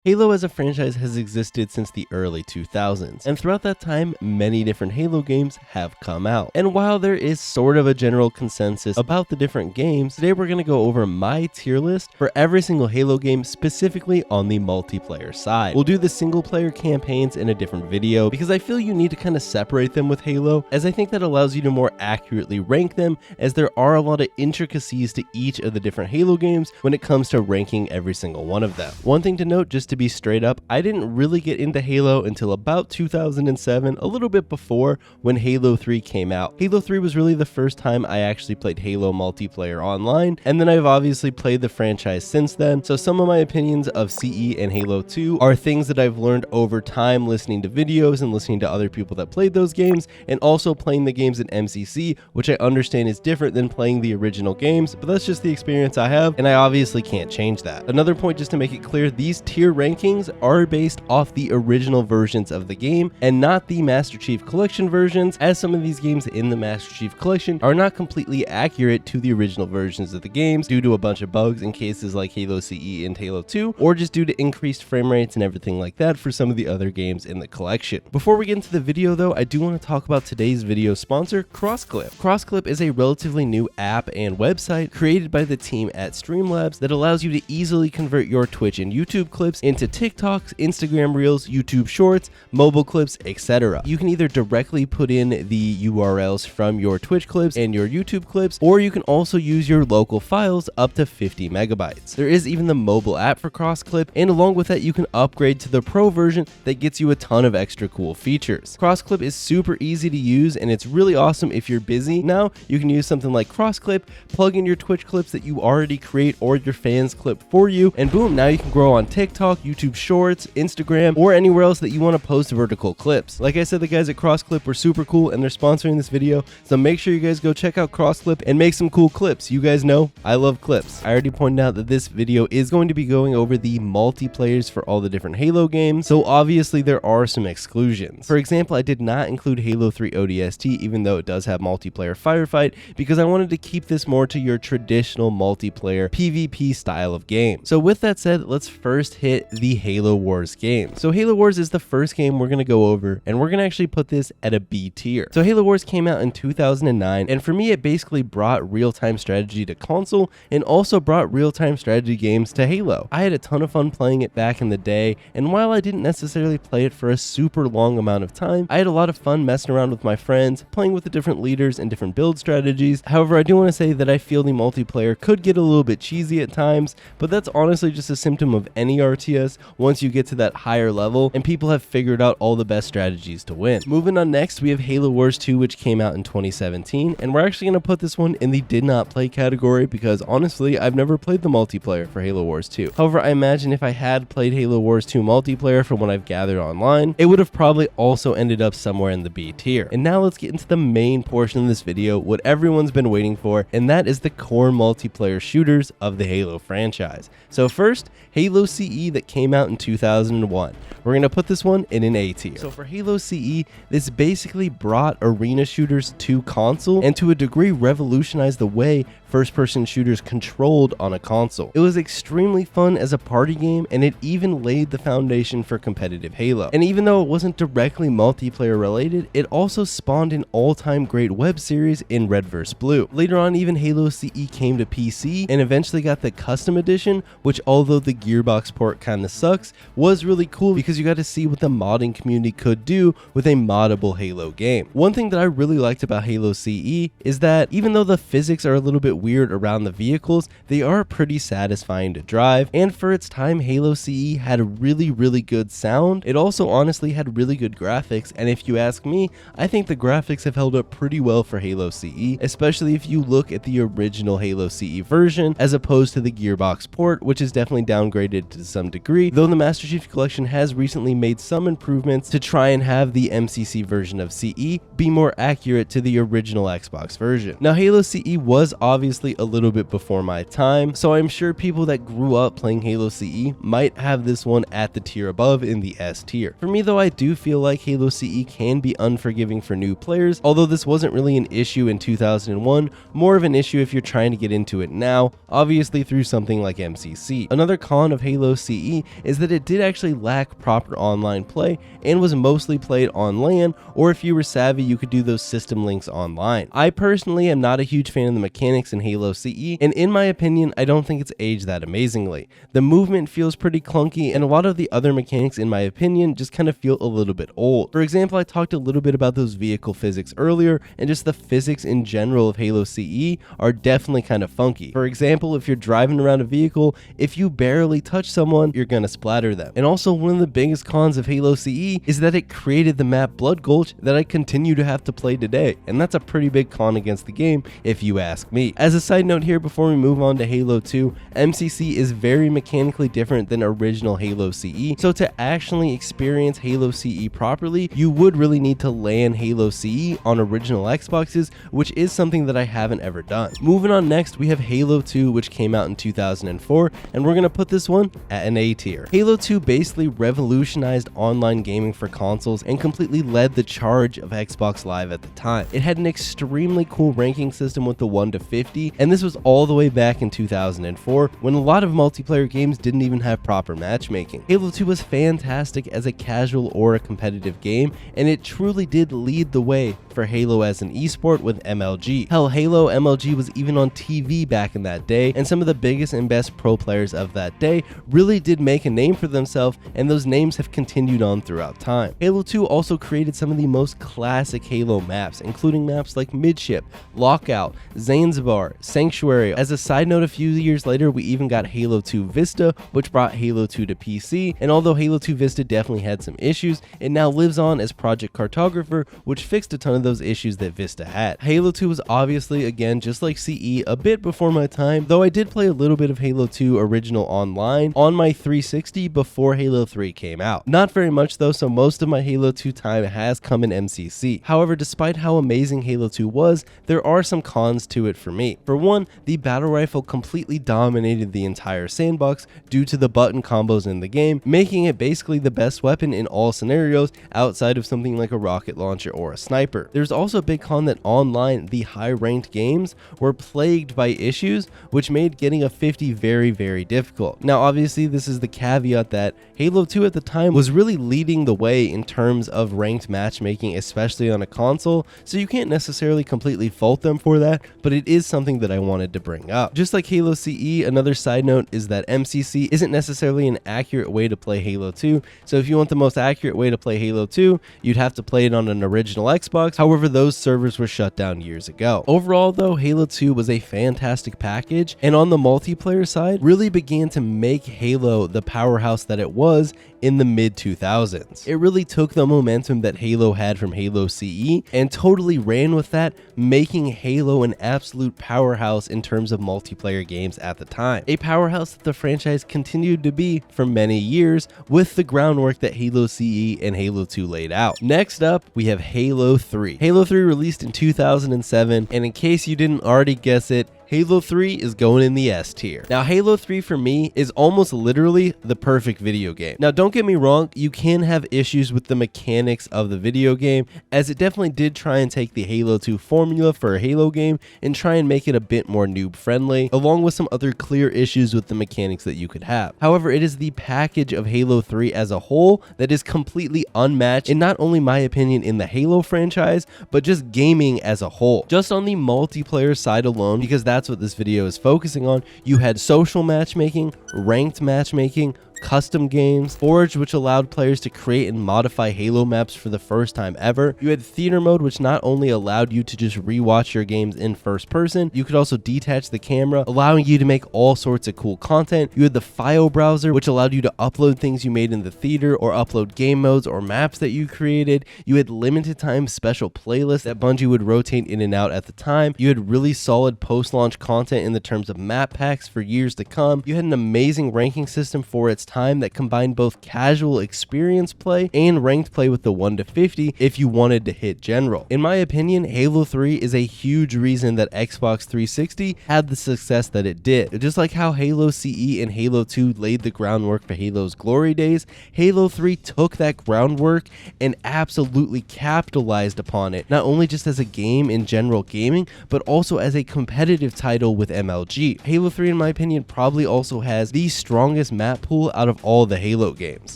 Halo as a franchise has existed since the early 2000s, and throughout that time, many different Halo games have come out. And while there is sort of a general consensus about the different games, today we're going to go over my tier list for every single Halo game, specifically on the multiplayer side. We'll do the single player campaigns in a different video because I feel you need to kind of separate them with Halo, as I think that allows you to more accurately rank them, as there are a lot of intricacies to each of the different Halo games when it comes to ranking every single one of them. One thing to note, just to be straight up, I didn't really get into Halo until about 2007, a little bit before when Halo 3 came out. Halo 3 was really the first time I actually played Halo multiplayer online, and then I've obviously played the franchise since then, so some of my opinions of CE and Halo 2 are things that I've learned over time listening to videos and listening to other people that played those games, and also playing the games in MCC, which I understand is different than playing the original games, but that's just the experience I have, and I obviously can't change that. Another point, just to make it clear, these tier rankings are based off the original versions of the game and not the Master Chief Collection versions, as some of these games in the Master Chief Collection are not completely accurate to the original versions of the games due to a bunch of bugs in cases like Halo CE and Halo 2, or just due to increased frame rates and everything like that for some of the other games in the collection. Before we get into the video though, I do want to talk about today's video sponsor, CrossClip. CrossClip is a relatively new app and website created by the team at Streamlabs that allows you to easily convert your Twitch and YouTube clips into TikToks, Instagram Reels, YouTube Shorts, mobile clips, etc. You can either directly put in the URLs from your Twitch clips and your YouTube clips, or you can also use your local files up to 50 megabytes. There is even the mobile app for CrossClip, and along with that, you can upgrade to the Pro version that gets you a ton of extra cool features. CrossClip is super easy to use, and it's really awesome if you're busy. Now, you can use something like CrossClip, plug in your Twitch clips that you already create or your fans clip for you, and boom, now you can grow on TikTok, YouTube Shorts, Instagram, or anywhere else that you want to post vertical clips. Like I said, the guys at CrossClip were super cool and they're sponsoring this video, so make sure you guys go check out CrossClip and make some cool clips. You guys know I love clips. I already pointed out that this video is going to be going over the multiplayers for all the different Halo games, so obviously there are some exclusions. For example, I did not include Halo 3 ODST, even though it does have multiplayer firefight, because I wanted to keep this more to your traditional multiplayer PvP style of game. So with that said, let's first hit the Halo Wars game. So Halo Wars is the first game we're going to go over, and we're going to actually put this at a B tier. So Halo Wars came out in 2009, and for me it basically brought real-time strategy to console and also brought real-time strategy games to Halo. I had a ton of fun playing it back in the day, and while I didn't necessarily play it for a super long amount of time, I had a lot of fun messing around with my friends, playing with the different leaders and different build strategies. However, I do want to say that I feel the multiplayer could get a little bit cheesy at times, but that's honestly just a symptom of any RTS once you get to that higher level and people have figured out all the best strategies to win. Moving on, next we have Halo Wars 2, which came out in 2017, and we're actually going to put this one in the did not play category because honestly I've never played the multiplayer for Halo Wars 2. However, I imagine if I had played Halo Wars 2 multiplayer from what I've gathered online, it would have probably also ended up somewhere in the B tier. And now let's get into the main portion of this video, what everyone's been waiting for, and that is the core multiplayer shooters of the Halo franchise. So first, Halo CE that came out in 2001. We're going to put this one in an A tier. So for Halo CE, this basically brought arena shooters to console and to a degree revolutionized the way first-person shooters controlled on a console. It was extremely fun as a party game, and it even laid the foundation for competitive Halo. And even though it wasn't directly multiplayer related, it also spawned an all-time great web series in Red vs. Blue. Later on, even Halo CE came to PC and eventually got the custom edition, which although the Gearbox port kinda sucks, was really cool because you got to see what the modding community could do with a moddable Halo game. One thing that I really liked about Halo CE is that even though the physics are a little bit weird around the vehicles, they are pretty satisfying to drive, and for its time Halo CE had a really good sound. It also honestly had really good graphics, and if you ask me, I think the graphics have held up pretty well for Halo CE, especially if you look at the original Halo CE version as opposed to the Gearbox port, which is definitely downgraded to some degree, though the Master Chief Collection has recently made some improvements to try and have the MCC version of CE be more accurate to the original Xbox version. Now, Halo CE was obviously a little bit before my time, so I'm sure people that grew up playing Halo CE might have this one at the tier above in the S tier. For me though, I do feel like Halo CE can be unforgiving for new players, although this wasn't really an issue in 2001, more of an issue if you're trying to get into it now, obviously through something like MCC. Another con of Halo CE is that it did actually lack proper online play and was mostly played on LAN, or if you were savvy, you could do those system links online. I personally am not a huge fan of the mechanics in Halo CE, and in my opinion, I don't think it's aged that amazingly. The movement feels pretty clunky, and a lot of the other mechanics, in my opinion, just kind of feel a little bit old. For example, I talked a little bit about those vehicle physics earlier, and just the physics in general of Halo CE are definitely kind of funky. For example, if you're driving around a vehicle, if you barely touch someone, you're gonna splatter them. And also, one of the biggest cons of Halo CE is that it created the map Blood Gulch that I continue to have to play today, and that's a pretty big con against the game if you ask me. As a side note here, before we move on to Halo 2, MCC is very mechanically different than original Halo CE, so to actually experience Halo CE properly, you would really need to LAN Halo CE on original Xboxes, which is something that I haven't ever done. Moving on, next we have Halo 2, which came out in 2004, and we're gonna put this one at an A tier. Halo 2 basically revolutionized online gaming for consoles and completely led the charge of Xbox Live at the time. It had an extremely cool ranking system with the 1 to 50, and this was all the way back in 2004 when a lot of multiplayer games didn't even have proper matchmaking. Halo 2 was fantastic as a casual or a competitive game, and it truly did lead the way for Halo as an esport with MLG. Hell, Halo MLG was even on TV back in that day, and some of the biggest and best pro players of that day really did make a name for themselves, and those names have continued on throughout time. Halo 2 also created some of the most classic Halo maps, including maps like Midship, Lockout, Zanzibar, Sanctuary. As a side note, a few years later, we even got Halo 2 Vista, which brought Halo 2 to PC, and although Halo 2 Vista definitely had some issues, it now lives on as Project Cartographer, which fixed a ton of those issues that Vista had. Halo 2 was obviously, again, just like CE, a bit before my time, though I did play a little bit of Halo 2 original online on my 360 before Halo 3 came out. Not very much though, so most of my Halo 2 time has come in MCC. However, despite how amazing Halo 2 was, there are some cons to it for me. For one, the battle rifle completely dominated the entire sandbox due to the button combos in the game, making it basically the best weapon in all scenarios outside of something like a rocket launcher or a sniper. There's also a big con that online, the high ranked games were plagued by issues, which made getting a 50 very, very difficult. Now, obviously, this is the caveat that Halo 2 at the time was really leading the way in terms of ranked matchmaking, especially on a console, so you can't necessarily completely fault them for that, but it is something that I wanted to bring up. Just like Halo CE, another side note is that MCC isn't necessarily an accurate way to play Halo 2, so if you want the most accurate way to play Halo 2, you'd have to play it on an original Xbox. However, those servers were shut down years ago. Overall though, Halo 2 was a fantastic package, and on the multiplayer side, really began to make Halo the powerhouse that it was in the mid-2000s. It really took the momentum that Halo had from Halo CE and totally ran with that, making Halo an absolute powerhouse in terms of multiplayer games at the time. A powerhouse that the franchise continued to be for many years with the groundwork that Halo CE and Halo 2 laid out. Next up, we have Halo 3. Halo 3 released in 2007, and in case you didn't already guess it, Halo 3 is going in the S tier. Now, Halo 3 for me is almost literally the perfect video game. Now, don't get me wrong, you can have issues with the mechanics of the video game, as it definitely did try and take the Halo 2 formula for a Halo game and try and make it a bit more noob friendly, along with some other clear issues with the mechanics that you could have. However, it is the package of Halo 3 as a whole that is completely unmatched in not only my opinion in the Halo franchise, but just gaming as a whole. Just on the multiplayer side alone, because that's what this video is focusing on, you had social matchmaking, ranked matchmaking, custom games, Forge, which allowed players to create and modify Halo maps for the first time ever. You had theater mode, which not only allowed you to just rewatch your games in first person, you could also detach the camera, allowing you to make all sorts of cool content. You had the file browser, which allowed you to upload things you made in the theater or upload game modes or maps that you created. You had limited time special playlists that Bungie would rotate in and out at the time. You had really solid post-launch content in the terms of map packs for years to come. You had an amazing ranking system for its time that combined both casual experience play and ranked play with the 1 to 50 if you wanted to hit general. In my opinion, Halo 3 is a huge reason that Xbox 360 had the success that it did. Just like how Halo CE and Halo 2 laid the groundwork for Halo's glory days, Halo 3 took that groundwork and absolutely capitalized upon it, not only just as a game in general gaming, but also as a competitive title with MLG. Halo 3, in my opinion, probably also has the strongest map pool out of all the Halo games.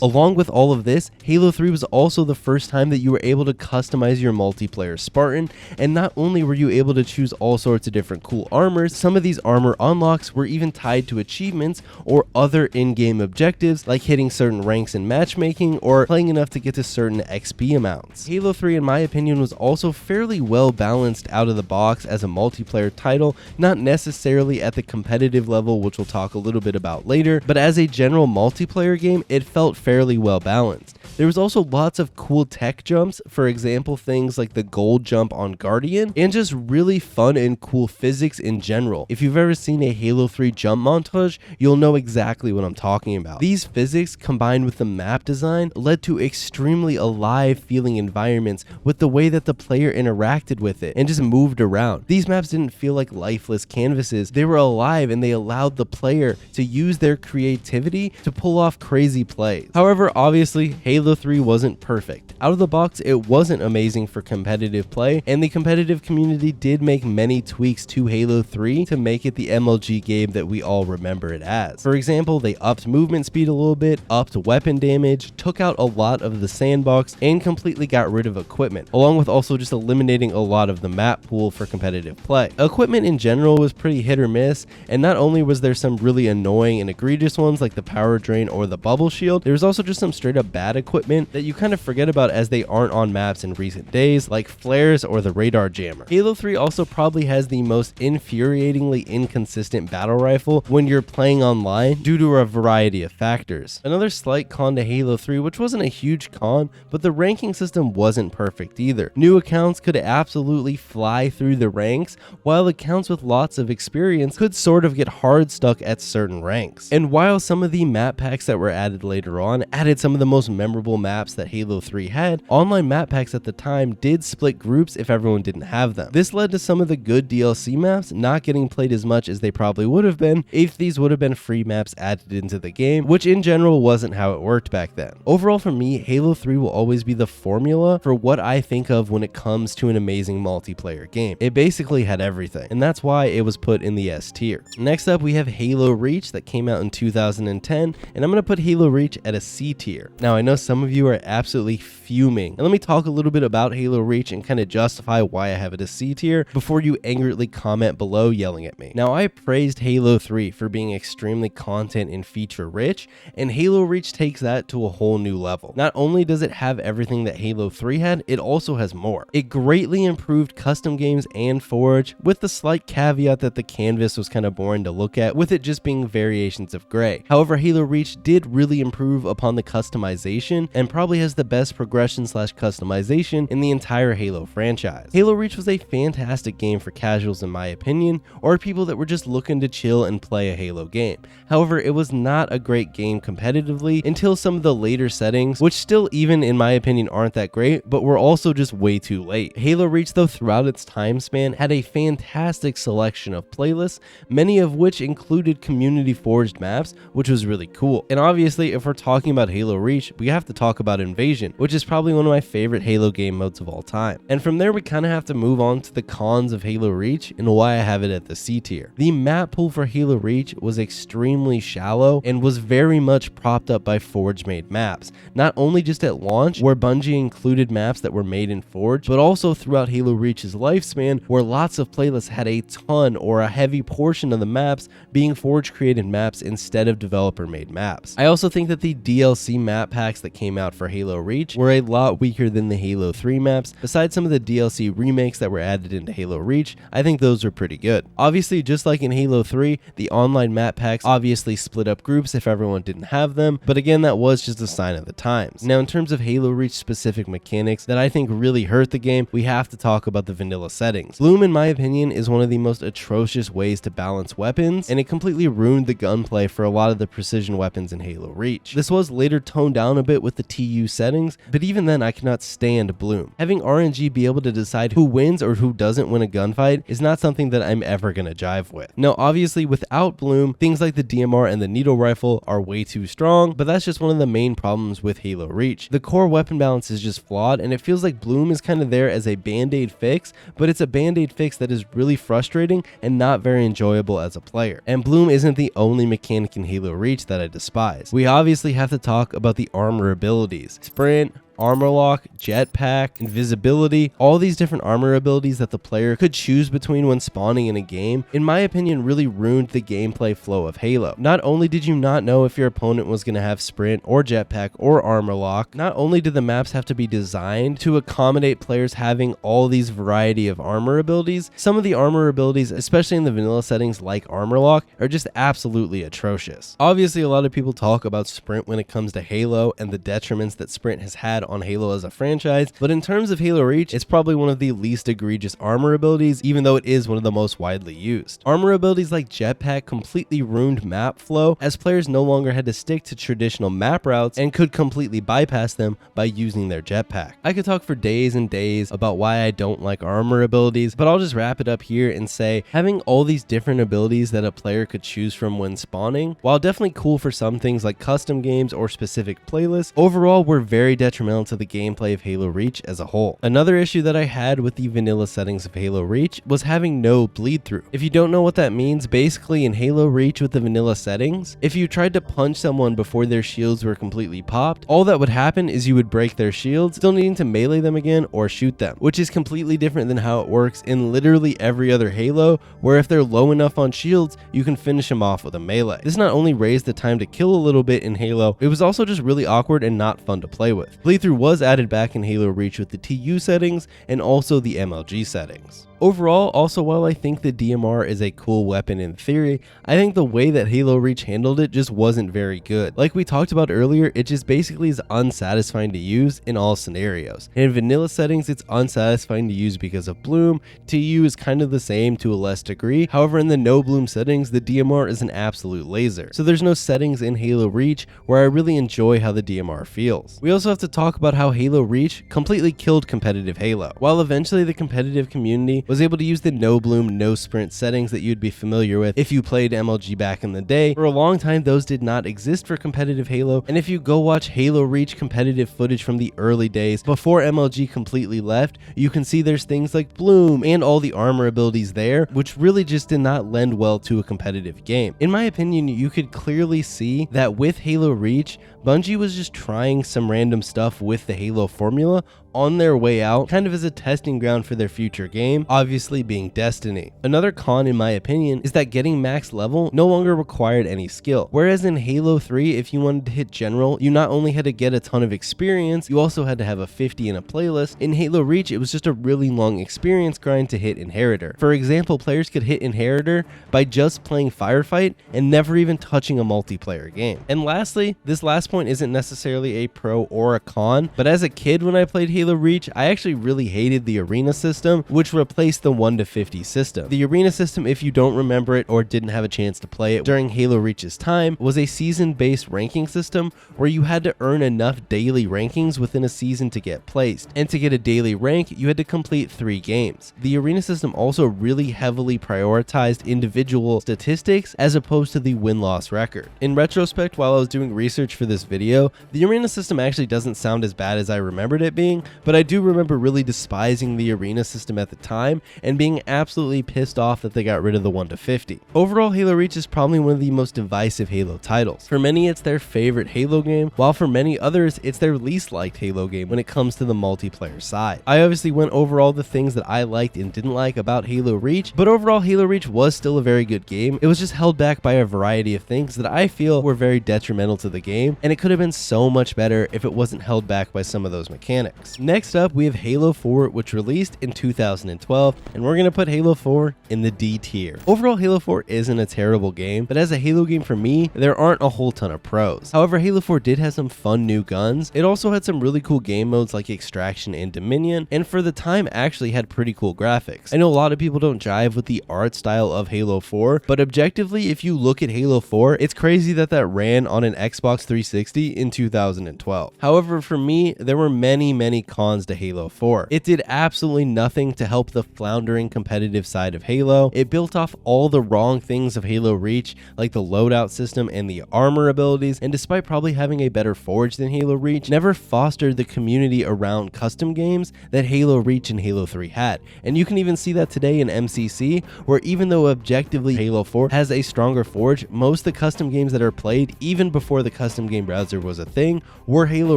Along with all of this, Halo 3 was also the first time that you were able to customize your multiplayer Spartan, and not only were you able to choose all sorts of different cool armors, some of these armor unlocks were even tied to achievements or other in-game objectives, like hitting certain ranks in matchmaking or playing enough to get to certain XP amounts. Halo 3, in my opinion, was also fairly well balanced out of the box as a multiplayer title, not necessarily at the competitive level, which we'll talk a little bit about later, but as a general multiplayer game, it felt fairly well balanced. There was also lots of cool tech jumps, for example things like the gold jump on Guardian, and just really fun and cool physics in general. If you've ever seen a Halo 3 jump montage, you'll know exactly what I'm talking about. These physics combined with the map design led to extremely alive feeling environments with the way that the player interacted with it and just moved around. These maps didn't feel like lifeless canvases, they were alive and they allowed the player to use their creativity to pull off crazy plays. However, obviously, Halo 3 wasn't perfect. Out of the box, it wasn't amazing for competitive play, and the competitive community did make many tweaks to Halo 3 to make it the MLG game that we all remember it as. For example, they upped movement speed a little bit, upped weapon damage, took out a lot of the sandbox, and completely got rid of equipment, along with also just eliminating a lot of the map pool for competitive play. Equipment in general was pretty hit or miss, and not only was there some really annoying and egregious ones like the power drain or the bubble shield, there was also just some straight up bad equipment that you kind of forget about as they aren't on maps in recent days, like flares or the radar jammer. Halo 3 also probably has the most infuriatingly inconsistent battle rifle when you're playing online due to a variety of factors. Another slight con to Halo 3, which wasn't a huge con, but the ranking system wasn't perfect either. New accounts could absolutely fly through the ranks, while accounts with lots of experience could sort of get hard stuck at certain ranks. And while some of the map packs that were added later on added some of the most memorable maps that Halo 3 had, online map packs at the time did split groups if everyone didn't have them. This led to some of the good DLC maps not getting played as much as they probably would have been if these would have been free maps added into the game, which in general wasn't how it worked back then. Overall, for me, Halo 3 will always be the formula for what I think of when it comes to an amazing multiplayer game. It basically had everything, and that's why it was put in the S tier. Next up, we have Halo Reach that came out in 2010, and I'm going to put Halo Reach at a C tier. Now, I know some of you are absolutely fuming, and let me talk a little bit about Halo Reach and kind of justify why I have it a C tier before you angrily comment below yelling at me. Now, I praised Halo 3 for being extremely content and feature rich, and Halo Reach takes that to a whole new level. Not only does it have everything that Halo 3 had, it also has more. It greatly improved custom games and Forge, with the slight caveat that the canvas was kind of boring to look at, with it just being variations of gray. However, Halo Reach did really improve upon the customization and probably has the best progression slash customization in the entire Halo franchise. Halo Reach was a fantastic game for casuals in my opinion, or people that were just looking to chill and play a Halo game. However, it was not a great game competitively until some of the later settings, which still even in my opinion aren't that great, but were also just way too late. Halo Reach though throughout its time span had a fantastic selection of playlists, many of which included community forged maps, which was really cool. And obviously if we're talking about Halo Reach, we have to talk about Invasion, which is probably one of my favorite Halo game modes of all time. And from there we kind of have to move on to the cons of Halo Reach and why I have it at the C tier. The map pool for Halo Reach was extremely shallow and was very much propped up by Forge made maps, not only just at launch where Bungie included maps that were made in Forge, but also throughout Halo Reach's lifespan where lots of playlists had a ton or a heavy portion of the maps being Forge created maps instead of developer made maps. I also think that the DLC map packs that came out for Halo Reach were a lot weaker than the Halo 3 maps. Besides some of the DLC remakes that were added into Halo Reach, I think those are pretty good. Obviously, just like in Halo 3, the online map packs obviously split up groups if everyone didn't have them, but again, that was just a sign of the times. Now, in terms of Halo Reach specific mechanics that I think really hurt the game, we have to talk about the vanilla settings. Bloom, in my opinion, is one of the most atrocious ways to balance weapons, and it completely ruined the gunplay for a lot of the precision weapons in Halo Reach. This was later toned down a bit with the TU settings, but even then I cannot stand Bloom. Having RNG be able to decide who wins or who doesn't win a gunfight is not something that I'm ever gonna jive with. Now, obviously, without Bloom, things like the DMR and the needle rifle are way too strong, but that's just one of the main problems with Halo Reach. The core weapon balance is just flawed, and it feels like Bloom is kind of there as a band-aid fix, but it's a band-aid fix that is really frustrating and not very enjoyable as a player. And Bloom isn't the only mechanic in Halo Reach that I despise. We obviously have to talk about the armor abilities. Sprint, armor lock, jetpack, invisibility, all these different armor abilities that the player could choose between when spawning in a game, in my opinion, really ruined the gameplay flow of Halo. Not only did you not know if your opponent was going to have sprint or jetpack or armor lock, not only did the maps have to be designed to accommodate players having all these variety of armor abilities, some of the armor abilities, especially in the vanilla settings like armor lock, are just absolutely atrocious. Obviously, a lot of people talk about sprint when it comes to Halo and the detriments that sprint has had on Halo as a franchise, but in terms of Halo Reach, it's probably one of the least egregious armor abilities, even though it is one of the most widely used. Armor abilities like jetpack completely ruined map flow, as players no longer had to stick to traditional map routes and could completely bypass them by using their jetpack. I could talk for days and days about why I don't like armor abilities, but I'll just wrap it up here and say having all these different abilities that a player could choose from when spawning, while definitely cool for some things like custom games or specific playlists, overall were very detrimental to the gameplay of Halo Reach as a whole. Another issue that I had with the vanilla settings of Halo Reach was having no bleed through. If you don't know what that means, basically in Halo Reach with the vanilla settings, if you tried to punch someone before their shields were completely popped, all that would happen is you would break their shields, still needing to melee them again or shoot them, which is completely different than how it works in literally every other Halo, where if they're low enough on shields, you can finish them off with a melee. This not only raised the time to kill a little bit in Halo, it was also just really awkward and not fun to play with. Bleed through was added back in Halo Reach with the TU settings and also the MLG settings. Overall, also, while I think the DMR is a cool weapon in theory, I think the way that Halo Reach handled it just wasn't very good. Like we talked about earlier, it just basically is unsatisfying to use in all scenarios. In vanilla settings, it's unsatisfying to use because of Bloom. TU is kind of the same to a less degree. However, in the no Bloom settings, the DMR is an absolute laser. So there's no settings in Halo Reach where I really enjoy how the DMR feels. We also have to talk about how Halo Reach completely killed competitive Halo. While eventually the competitive community was able to use the no bloom, no sprint settings that you'd be familiar with if you played MLG back in the day, for a long time those did not exist for competitive Halo, and if you go watch Halo Reach competitive footage from the early days before MLG completely left, you can see there's things like bloom and all the armor abilities there, which really just did not lend well to a competitive game. In my opinion, you could clearly see that with Halo Reach, Bungie was just trying some random stuff with the Halo formula on their way out, kind of as a testing ground for their future game, obviously being Destiny. Another con, in my opinion, is that getting max level no longer required any skill. Whereas in Halo 3, if you wanted to hit General, you not only had to get a ton of experience, you also had to have a 50 in a playlist. In Halo Reach, it was just a really long experience grind to hit Inheritor. For example, players could hit Inheritor by just playing Firefight and never even touching a multiplayer game. And lastly, this last point isn't necessarily a pro or a con, but as a kid when I played Halo Reach, I actually really hated the arena system, which replaced the 1 to 50 system. The arena system, if you don't remember it or didn't have a chance to play it during Halo Reach's time, was a season-based ranking system where you had to earn enough daily rankings within a season to get placed, and to get a daily rank, you had to complete 3 games. The arena system also really heavily prioritized individual statistics as opposed to the win-loss record. In retrospect, while I was doing research for this video, the arena system actually doesn't sound as bad as I remembered it being, but I do remember really despising the arena system at the time, time and being absolutely pissed off that they got rid of the 1 to 50. Overall, Halo Reach is probably one of the most divisive Halo titles. For many, it's their favorite Halo game, while for many others, it's their least liked Halo game when it comes to the multiplayer side. I obviously went over all the things that I liked and didn't like about Halo Reach, but overall, Halo Reach was still a very good game. It was just held back by a variety of things that I feel were very detrimental to the game, and it could have been so much better if it wasn't held back by some of those mechanics. Next up, we have Halo 4, which released in 2012, and we're going to put Halo 4 in the D tier. Overall, Halo 4 isn't a terrible game, but as a Halo game for me, there aren't a whole ton of pros. However, Halo 4 did have some fun new guns. It also had some really cool game modes like Extraction and Dominion, and for the time actually had pretty cool graphics. I know a lot of people don't jive with the art style of Halo 4, but objectively, if you look at Halo 4, it's crazy that that ran on an Xbox 360 in 2012. However, for me, there were many cons to Halo 4. It did absolutely nothing to help the floundering competitive side of Halo. It built off all the wrong things of Halo Reach, like the loadout system and the armor abilities, and despite probably having a better forge than Halo Reach, never fostered the community around custom games that Halo Reach and Halo 3 had. And you can even see that today in MCC, where even though objectively Halo 4 has a stronger forge, most of the custom games that are played, even before the custom game browser was a thing, were Halo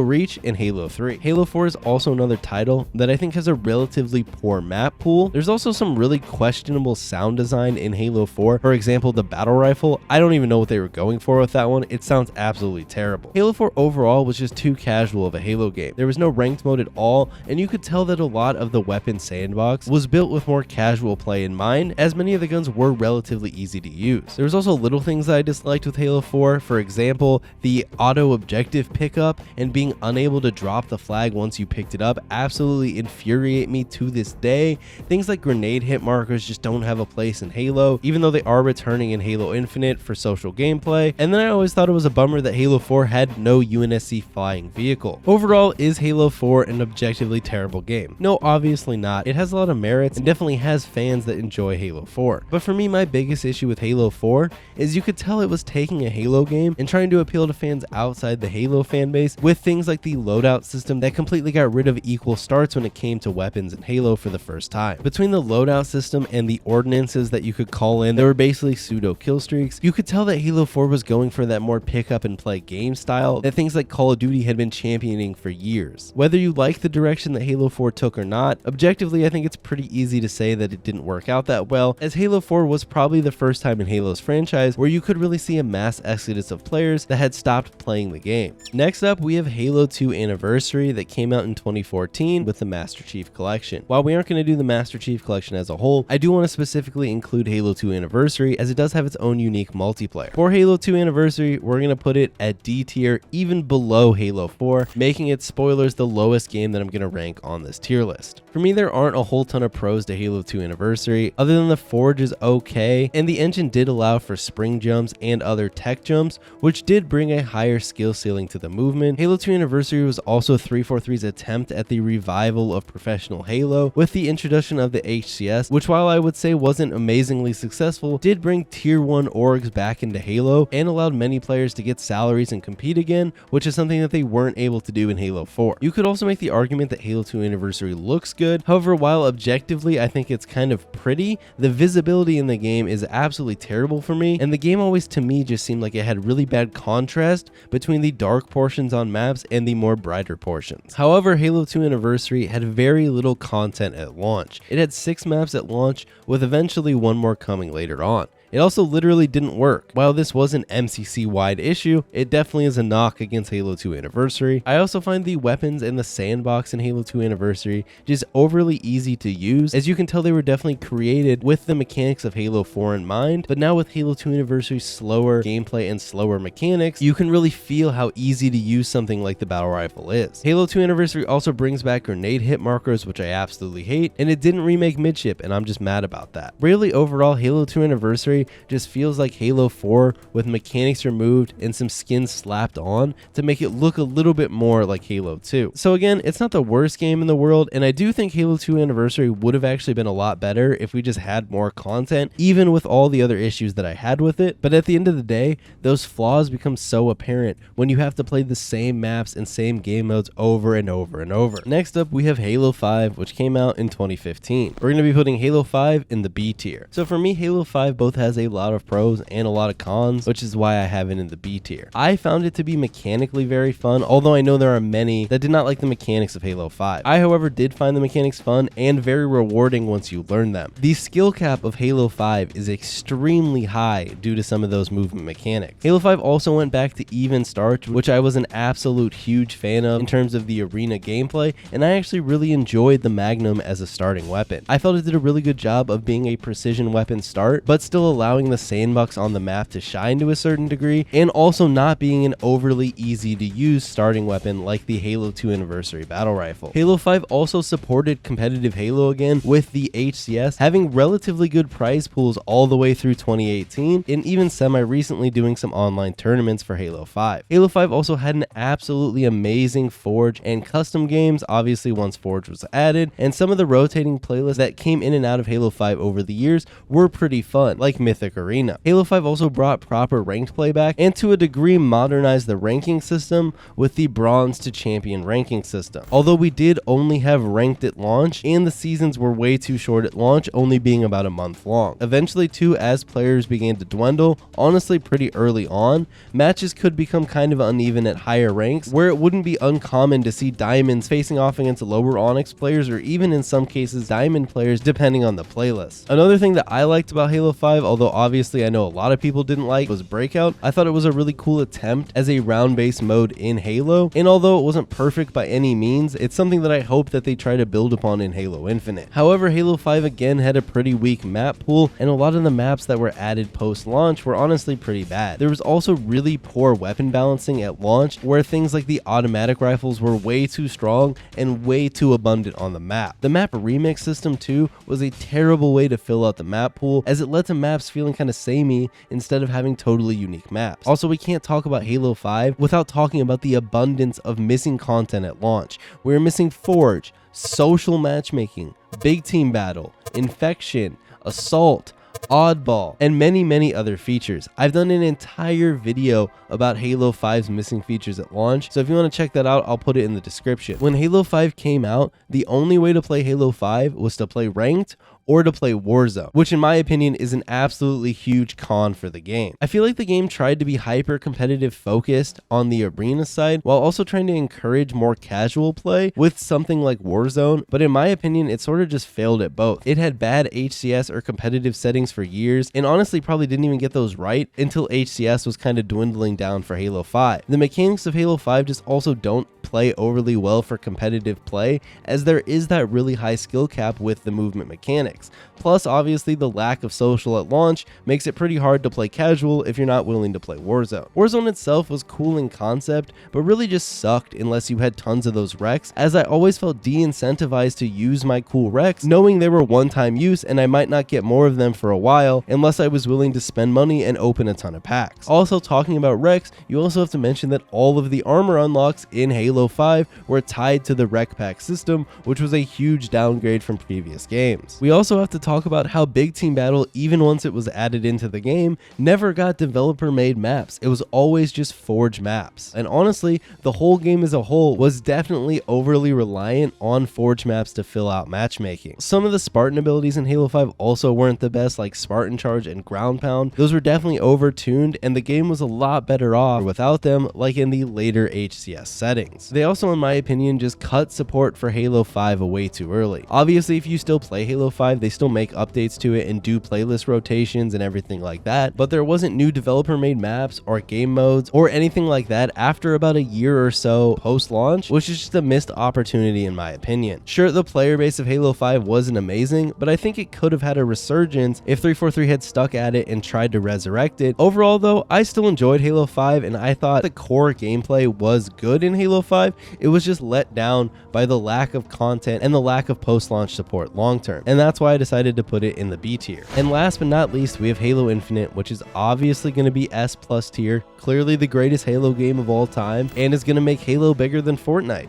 Reach and Halo 3. Halo 4 is also another title that I think has a relatively poor map pool. There's also some really questionable sound design in Halo 4. For example, the battle rifle, I don't even know what they were going for with that one. It sounds absolutely terrible. Halo 4 overall was just too casual of a Halo game. There was no ranked mode at all, and you could tell that a lot of the weapon sandbox was built with more casual play in mind, as many of the guns were relatively easy to use. There was also little things that I disliked with Halo 4. For example, the auto objective pickup and being unable to drop the flag once you picked it up absolutely infuriate me to this day. Things like grenade hit markers just don't have a place in Halo, even though they are returning in Halo Infinite for social gameplay. And then I always thought it was a bummer that Halo 4 had no UNSC flying vehicle. Overall, is Halo 4 an objectively terrible game? No, obviously not. It has a lot of merits and definitely has fans that enjoy Halo 4. But for me, my biggest issue with Halo 4 is you could tell it was taking a Halo game and trying to appeal to fans outside the Halo fanbase with things like the loadout system that completely got rid of equal starts when it came to weapons in Halo for the first time. Between the loadout system and the ordinances that you could call in, they were basically pseudo kill streaks. You could tell that Halo 4 was going for that more pick up and play game style that things like Call of Duty had been championing for years. Whether you like the direction that Halo 4 took or not, objectively I think it's pretty easy to say that it didn't work out that well, as Halo 4 was probably the first time in Halo's franchise where you could really see a mass exodus of players that had stopped playing the game. Next up, we have Halo 2 Anniversary that came out in 2014 with the Master Chief Collection. While we aren't going to do the Master Chief Collection as a whole, I do want to specifically include Halo 2 Anniversary as it does have its own unique multiplayer. For Halo 2 Anniversary, we're going to put it at D tier, even below Halo 4, making it, spoilers, the lowest game that I'm going to rank on this tier list. For me, there aren't a whole ton of pros to Halo 2 Anniversary, other than the forge is okay, and the engine did allow for spring jumps and other tech jumps, which did bring a higher skill ceiling to the movement. Halo 2 Anniversary was also 343's attempt at the revival of professional Halo with the introduction of the HCS, which while I would say wasn't amazingly successful, did bring tier 1 orgs back into Halo and allowed many players to get salaries and compete again, which is something that they weren't able to do in Halo 4. You could also make the argument that Halo 2 Anniversary looks good. However, while objectively I think it's kind of pretty, the visibility in the game is absolutely terrible for me, and the game always to me just seemed like it had really bad contrast between the dark portions on maps and the more brighter portions. However, Halo 2 Anniversary had very little content at launch. It had 6 maps at launch, with eventually one more coming later on. It also literally didn't work. While this was an MCC-wide issue, it definitely is a knock against Halo 2 Anniversary. I also find the weapons and the sandbox in Halo 2 Anniversary just overly easy to use. As you can tell, they were definitely created with the mechanics of Halo 4 in mind, but now with Halo 2 Anniversary's slower gameplay and slower mechanics, you can really feel how easy to use something like the battle rifle is. Halo 2 Anniversary also brings back grenade hit markers, which I absolutely hate, and it didn't remake midship, and I'm just mad about that. Really, overall, Halo 2 Anniversary story just feels like Halo 4 with mechanics removed and some skins slapped on to make it look a little bit more like Halo 2. So again, it's not the worst game in the world, and I do think Halo 2 Anniversary would have actually been a lot better if we just had more content, even with all the other issues that I had with it. But at the end of the day, those flaws become so apparent when you have to play the same maps and same game modes over and over and over. Next up, we have Halo 5, which came out in 2015. We're going to be putting Halo 5 in the B tier. So for me, Halo 5 both has a lot of pros and a lot of cons, which is why I have it in the B tier. I found it to be mechanically very fun, although I know there are many that did not like the mechanics of Halo 5. I, however, did find the mechanics fun and very rewarding once you learn them. The skill cap of Halo 5 is extremely high due to some of those movement mechanics. Halo 5 also went back to even start, which I was an absolute huge fan of in terms of the arena gameplay, and I actually really enjoyed the Magnum as a starting weapon. I felt it did a really good job of being a precision weapon start, but still allowing the sandbox on the map to shine to a certain degree, and also not being an overly easy to use starting weapon like the Halo 2 Anniversary battle rifle. Halo 5 also supported competitive Halo again, with the HCS having relatively good prize pools all the way through 2018, and even semi-recently doing some online tournaments for Halo 5. Halo 5 also had an absolutely amazing Forge and custom games, obviously once Forge was added, and some of the rotating playlists that came in and out of Halo 5 over the years were pretty fun, like Mythic Arena. Halo 5 also brought proper ranked play back, and to a degree modernized the ranking system with the bronze to champion ranking system. Although we did only have ranked at launch, and the seasons were way too short at launch, only being about a month long. Eventually too, as players began to dwindle, honestly pretty early on, matches could become kind of uneven at higher ranks, where it wouldn't be uncommon to see diamonds facing off against lower Onyx players, or even in some cases diamond players, depending on the playlist. Another thing that I liked about Halo 5, although obviously I know a lot of people didn't like, was Breakout. I thought it was a really cool attempt as a round-based mode in Halo, and although it wasn't perfect by any means, it's something that I hope that they try to build upon in Halo Infinite. However, Halo 5 again had a pretty weak map pool, and a lot of the maps that were added post-launch were honestly pretty bad. There was also really poor weapon balancing at launch, where things like the automatic rifles were way too strong and way too abundant on the map. The map remix system too was a terrible way to fill out the map pool, as it led to maps feeling kind of samey instead of having totally unique maps. Also, we can't talk about Halo 5 without talking about the abundance of missing content at launch. We're missing Forge, social matchmaking, big team battle, infection, assault, oddball, and many other features. I've done an entire video about Halo 5's missing features at launch, so if you want to check that out, I'll put it in the description. When Halo 5 came out, the only way to play Halo 5 was to play ranked or to play Warzone, which in my opinion is an absolutely huge con for the game. I feel like the game tried to be hyper competitive focused on the arena side, while also trying to encourage more casual play with something like Warzone, but in my opinion it sort of just failed at both. It had bad HCS or competitive settings for years, and honestly probably didn't even get those right until HCS was kind of dwindling down for Halo 5. The mechanics of Halo 5 just also don't play overly well for competitive play, as there is that really high skill cap with the movement mechanics. Plus, obviously, the lack of social at launch makes it pretty hard to play casual if you're not willing to play Warzone. Warzone itself was cool in concept, but really just sucked unless you had tons of those wrecks, as I always felt de-incentivized to use my cool wrecks, knowing they were one-time use and I might not get more of them for a while unless I was willing to spend money and open a ton of packs. Also, talking about wrecks, you also have to mention that all of the armor unlocks in Halo 5 were tied to the wreck pack system, which was a huge downgrade from previous games. We also have to talk about how Big Team Battle, even once it was added into the game, never got developer made maps. It was always just Forge maps. And honestly, the whole game as a whole was definitely overly reliant on Forge maps to fill out matchmaking. Some of the Spartan abilities in Halo 5 also weren't the best, like Spartan Charge and Ground Pound. Those were definitely overtuned, and the game was a lot better off without them, like in the later HCS settings. They also, in my opinion, just cut support for Halo 5 away too early. Obviously, if you still play Halo 5, they still make updates to it and do playlist rotations and everything like that, but there wasn't new developer made maps or game modes or anything like that after about a year or so post launch, which is just a missed opportunity in my opinion. Sure, the player base of Halo 5 wasn't amazing, but I think it could have had a resurgence if 343 had stuck at it and tried to resurrect it. Overall though, I still enjoyed Halo 5 and I thought the core gameplay was good in Halo 5. It was just let down by the lack of content and the lack of post-launch support long term. And that's that's why I decided to put it in the B tier. And last but not least, we have Halo Infinite, which is obviously going to be S+ tier, clearly the greatest Halo game of all time, and is going to make Halo bigger than Fortnite.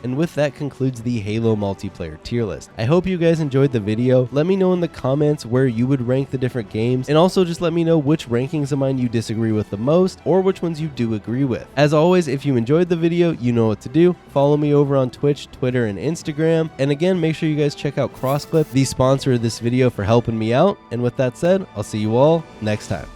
And with that concludes the Halo multiplayer tier list. I hope you guys enjoyed the video. Let me know in the comments where you would rank the different games, and also just let me know which rankings of mine you disagree with the most, or which ones you do agree with. As always, if you enjoyed the video, you know what to do. Follow me over on Twitch, Twitter, and Instagram. And again, make sure you guys check out CrossClip, the sponsor of this video, for helping me out. And with that said, I'll see you all next time.